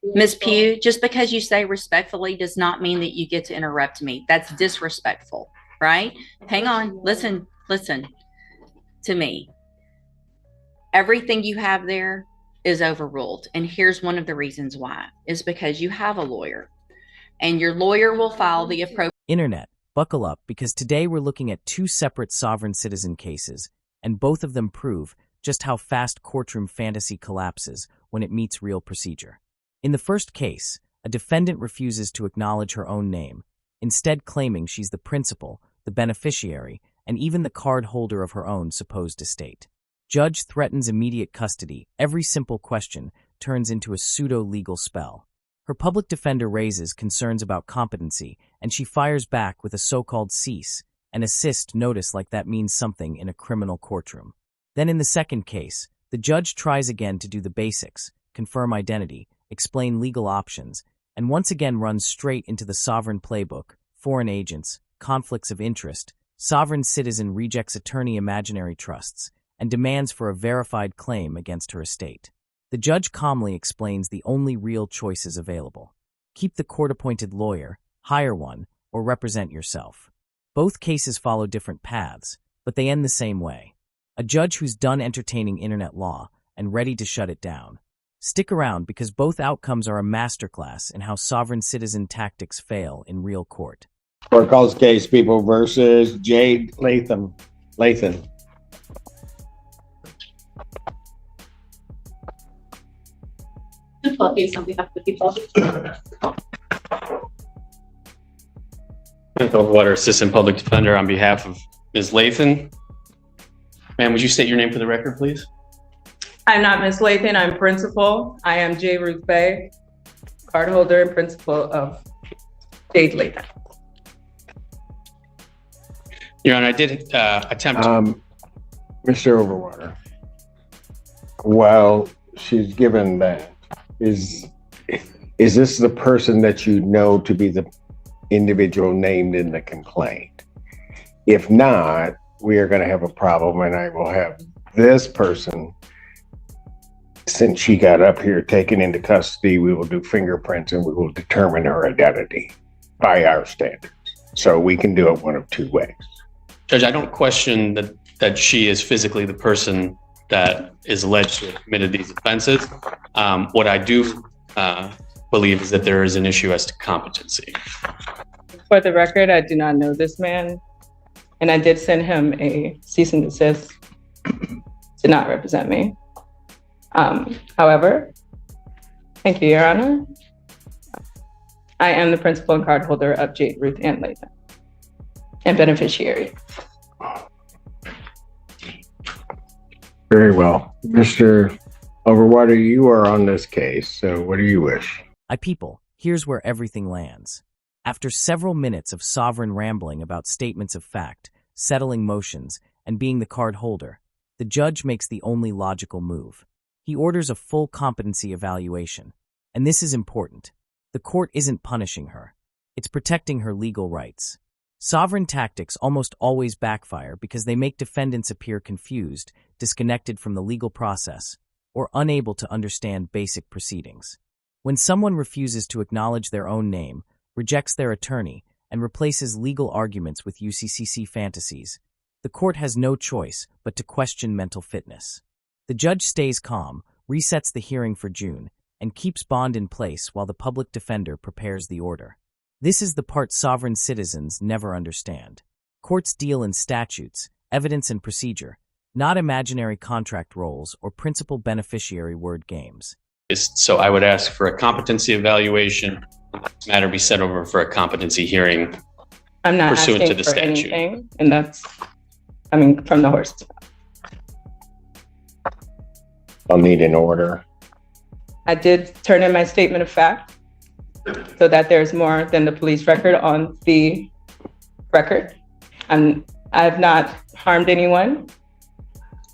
Miss Pugh, just because you say respectfully does not mean that you get to interrupt me. That's disrespectful, right? Hang on. Listen to me. Everything you have there is overruled. And here's one of the reasons why is because you have a lawyer and your lawyer will file the appropriate. Internet, buckle up because today we're looking at two separate sovereign citizen cases, and both of them prove just how fast courtroom fantasy collapses when it meets real procedure. In the first case, a defendant refuses to acknowledge her own name, instead claiming she's the principal, the beneficiary, and even the card holder of her own supposed estate. Judge threatens immediate custody. Every simple question turns into a pseudo-legal spell. Her public defender raises concerns about competency, and she fires back with a so-called cease and assist notice like that means something in a criminal courtroom. Then in the second case, the judge tries again to do the basics, confirm identity, explain legal options, and once again runs straight into the sovereign playbook, foreign agents, conflicts of interest, sovereign citizen rejects attorney imaginary trusts, and demands for a verified claim against her estate. The judge calmly explains the only real choices available. Keep the court-appointed lawyer, hire one, or represent yourself. Both cases follow different paths, but they end the same way. A judge who's done entertaining internet law and ready to shut it down. Stick around because both outcomes are a masterclass in how sovereign citizen tactics fail in real court. Court calls case People versus Jade Latham. Difficulties on behalf of the people. Water Assistant Public Defender on behalf of Ms. Lathan. Ma'am, would you state your name for the record, please? I'm not Ms. Lathan, I'm principal. I am J. Ruth Bay, cardholder and principal of Jade Lathan. Your Honor, I did attempt Mr. Overwater, while she's given that, is this the person that you know to be the individual named in the complaint? If not, we are going to have a problem, and I will have this person, since she got up here, taken into custody. We will do fingerprints and we will determine her identity by our standards. So we can do it one of two ways. Judge, I don't question that she is physically the person that is alleged to have committed these offenses. What I do believe is that there is an issue as to competency. For the record, I do not know this man, and I did send him a cease and desist to not represent me. However, thank you, Your Honor. I am the principal and cardholder of Jade Ruth Ann Lathan and beneficiary. Very well. Mr. Overwater, you are on this case, so what do you wish? People, here's where everything lands. After several minutes of sovereign rambling about statements of fact, settling motions, and being the card holder, the judge makes the only logical move. He orders a full competency evaluation. And this is important. The court isn't punishing her. It's protecting her legal rights. Sovereign tactics almost always backfire because they make defendants appear confused, disconnected from the legal process, or unable to understand basic proceedings. When someone refuses to acknowledge their own name, rejects their attorney, and replaces legal arguments with UCCC fantasies, the court has no choice but to question mental fitness. The judge stays calm, resets the hearing for June, and keeps bond in place while the public defender prepares the order. This is the part sovereign citizens never understand. Courts deal in statutes, evidence and procedure, not imaginary contract roles or principal beneficiary word games. So I would ask for a competency evaluation. This matter be set over for a competency hearing. I'm not pursuant asking to the for statute. anything, and that's coming from the horse's mouth. I'll need an order. I did turn in my statement of fact so that there's more than the police record on the record. I have not harmed anyone,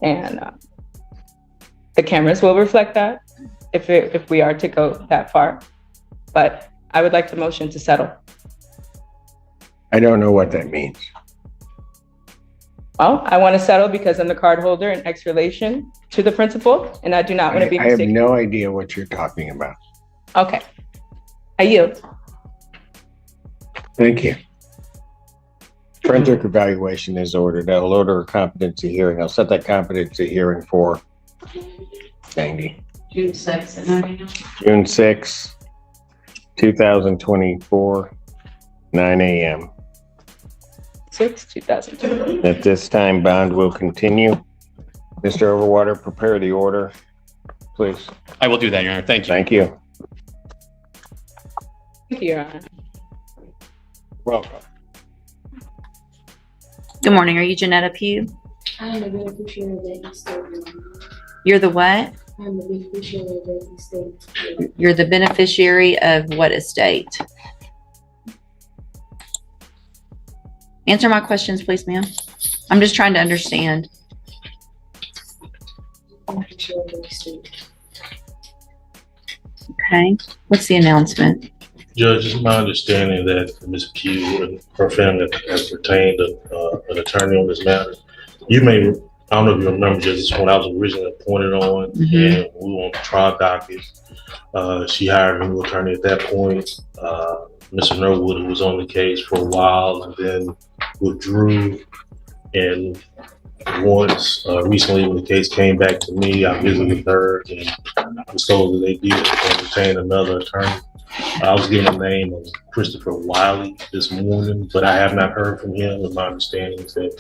and the cameras will reflect that if we are to go that far. But I would like to motion to settle. I don't know what that means. Well, I want to settle because I'm the card holder in X relation to the principal, and I do not want to be I have mistaken. no idea what you're talking about. Okay. I yield. Thank you. Forensic evaluation is ordered. I'll order a competency hearing. I'll set that competency hearing for June 6th. June 6, 2024, 9 a.m. 2020. At this time, bond will continue. Mr. Overwater, prepare the order, please. I will do that, Your Honor. Thank you. Thank you. Thank you, Your Honor. Welcome. Good morning. Are you Janetta Pugh? I am the beneficiary of that estate. You're the what? I am the beneficiary of that estate. You're the beneficiary of what estate? Answer my questions, please, ma'am. I'm just trying to understand. Beneficiary of that estate. Okay. What's the announcement? Judge, it's my understanding that Ms. Pugh and her family has retained an attorney on this matter. You may, I don't know if you remember, Judge, this is when I was originally appointed on, and we were on the trial docket. She hired a new attorney at that point. Mr. Norwood, who was on the case for a while, and then withdrew. And once recently, when the case came back to me, I visited her and was told that they did retain another attorney. I was given the name of Christopher Wiley this morning, but I have not heard from him. And my understanding is that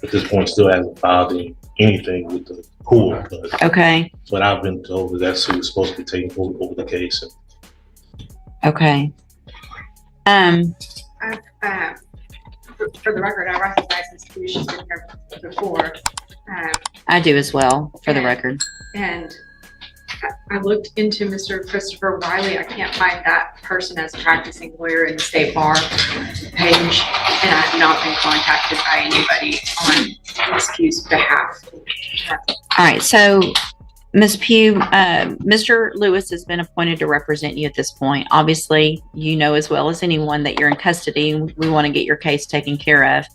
at this point still hasn't filed anything with the court. Okay. But I've been told that that's who's supposed to be taking over the case. Okay. For the record, I recognize Ms. Pugh. She's been here before. I do as well, for the record. And I looked into Mr. Christopher Wiley. I can't find that person as a practicing lawyer in the state bar page, and I have not been contacted by anybody on Ms. Pugh's behalf. All right. So, Ms. Pugh, Mr. Lewis has been appointed to represent you at this point. Obviously, you know as well as anyone that you're in custody and we want to get your case taken care of.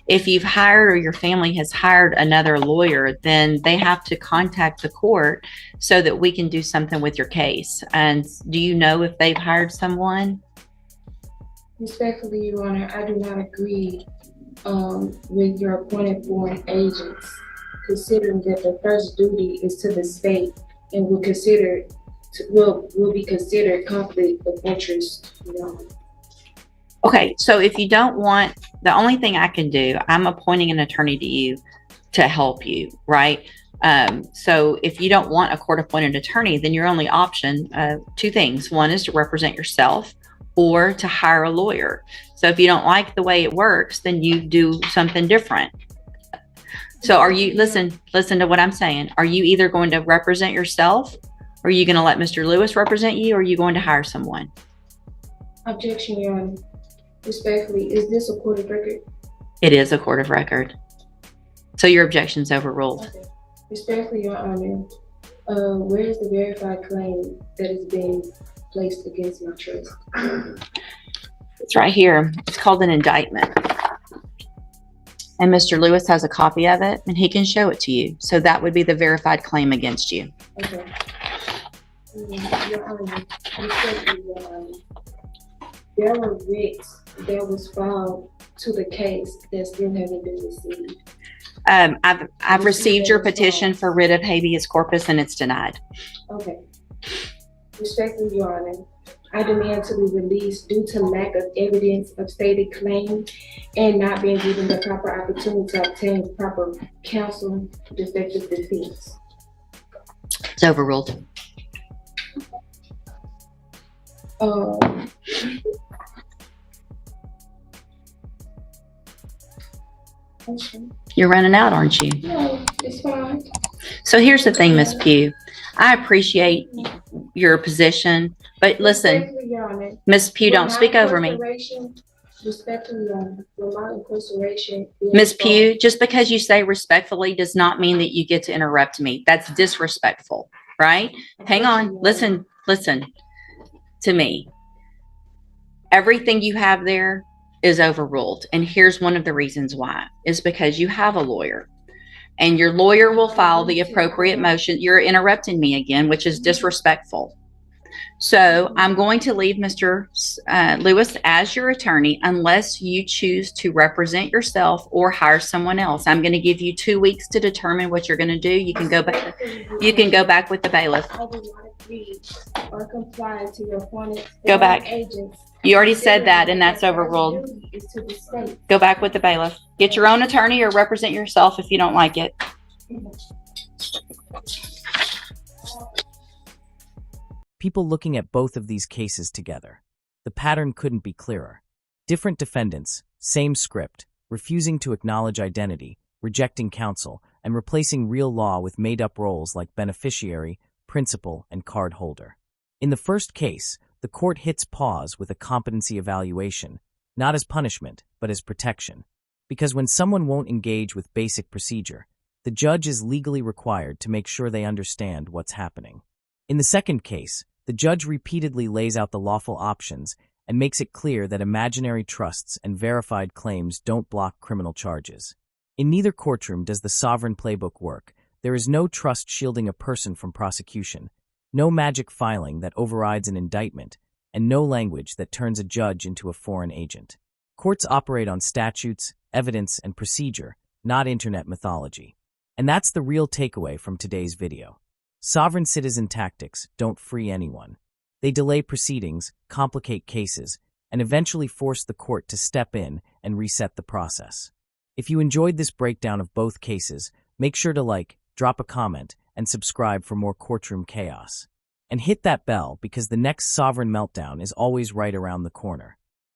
If you've hired or your family has hired another lawyer, then they have to contact the court so that we can do something with your case. And do you know if they've hired someone? Respectfully, Your Honor, I do not agree with your appointed foreign agents, considering that the first duty is to the state and will be considered conflict of interest. Okay, so if you don't want, the only thing I can do, I'm appointing an attorney to you to help you, right? So if you don't want a court-appointed attorney, then your only option, two things. One is to represent yourself or to hire a lawyer. So if you don't like the way it works, then you do something different. So are you, listen to what I'm saying. Are you either going to represent yourself, or are you going to let Mr. Lewis represent you, or are you going to hire someone? Objection, Your Honor. Respectfully, is this a court of record? It is a court of record. So your objection's overruled. Okay. Respectfully, Your Honor, where is the verified claim that is being placed against my trust? It's right here. It's called an indictment. And Mr. Lewis has a copy of it, and he can show it to you. So that would be the verified claim against you. Okay. Your Honor, respectfully, Your Honor, there were writs that was filed to the case that still haven't been received. I've received your petition for writ of habeas corpus, and it's denied. Okay. Respectfully, Your Honor, I demand to be released due to lack of evidence of stated claim and not being given the proper opportunity to obtain proper counsel to effective defense. It's overruled. Okay. You're running out, aren't you? No, it's fine. So here's the thing, Ms. Pugh. I appreciate your position, but listen, Respectfully, Your Honor, Ms. Pugh, don't speak over me. Respectfully, Your Honor, with my incarceration. Ms. Pugh, just because you say respectfully does not mean that you get to interrupt me. That's disrespectful, right? Hang on. Listen to me. Everything you have there is overruled. And here's one of the reasons why, is because you have a lawyer. And your lawyer will file the appropriate motion. You're interrupting me again, which is disrespectful. So I'm going to leave Mr. Lewis as your attorney unless you choose to represent yourself or hire someone else. I'm going to give you 2 weeks to determine what you're going to do. You can go back. You can go back with the bailiff. I do not agree or comply to your appointed Go back. agents. You already said that, and that's overruled. Is to the state. Go back with the bailiff. Get your own attorney or represent yourself if you don't like it. People looking at both of these cases together. The pattern couldn't be clearer. Different defendants, same script, refusing to acknowledge identity, rejecting counsel, and replacing real law with made-up roles like beneficiary, principal, and card holder. In the first case, the court hits pause with a competency evaluation, not as punishment, but as protection. Because when someone won't engage with basic procedure, the judge is legally required to make sure they understand what's happening. In the second case, the judge repeatedly lays out the lawful options and makes it clear that imaginary trusts and verified claims don't block criminal charges. In neither courtroom does the sovereign playbook work. There is no trust shielding a person from prosecution, no magic filing that overrides an indictment, and no language that turns a judge into a foreign agent. Courts operate on statutes, evidence, and procedure, not internet mythology. And that's the real takeaway from today's video. Sovereign citizen tactics don't free anyone. They delay proceedings, complicate cases, and eventually force the court to step in and reset the process. If you enjoyed this breakdown of both cases, make sure to like, drop a comment, and subscribe for more courtroom chaos. And hit that bell because the next sovereign meltdown is always right around the corner.